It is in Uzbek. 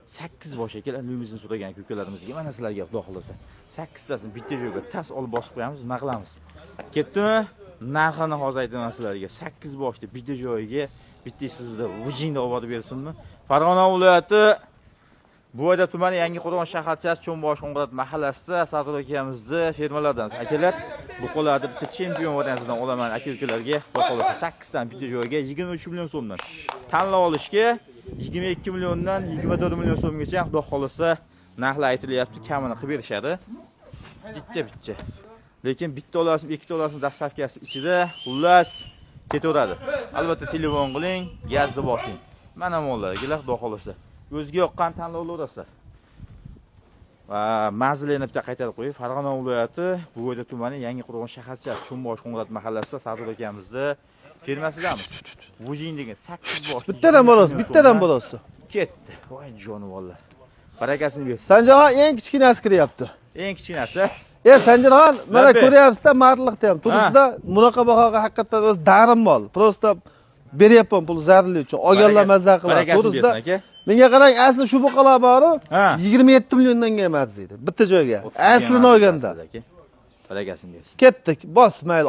8 bosh ekan, limuzin so'ragan ko'kalarimizga mana sizlarga xudo xolasa 8 tasini bitta joyga tas olib bosib qo'yamiz, nima qilamiz? Ketdimi? Narxini hozir aytaman sizlarga. 8 boshda bitta joyiga bitta sizda vujingda olib bersinmi? Farg'ona viloyati Buvoyda tumani Yangiqo'rg'on shaharchasi Cho'nbosh Qo'ng'irot mahallasida Sardor akamizni fermalardan akalar bu qo'llarda bitta chempion variantidan olaman aka-ukalarga xudo xolasa 8 dan bitta joyiga 23 million so'mdan tanlab olishga 22 milliondan 24 million so'mgacha xudo xolasa narxlar aytilyapti, kamini qilib berishadi. Bitta. Lekin bitta olasizmi, ikkita olasizmi dastavkasi ichida xullas ketaveradi. Albatta telefon qiling, gazni bosing. Mana mollarga xudo xolasa o'ziga yoqqan tanlab olasizlar. Va manzilini bitta qaytarib qo'yib, Farg'ona viloyati Buvoyda tumani Yangiqo'rg'on shaharchasi Cho'nbosh Qo'ng'irot mahallasida Sardor akamizni fermasidamiz. Vujing degan 8 bosh. Bittadan bo'lasiz. Ketdi. Voy jonivorlar. Barakasini bersin. Sanjarxon eng kichkinasi kiryapti. Eng kichkinasi. Sanjarxon, mana ko'ryapsiz-da, mardlikda ham. Turistda bunaqa bahoga haqiqatan o'z darim bor. Prosta beryapman pul zarli uchun. Olganlar mazza qiladi. Turistda menga qarang, asli shu buqalar bor-ku, 27 milliondan kelmadi deydi. Bitta joyga. Aslini olganda. Barakasini bersin. Ketdik. Bos, mayli.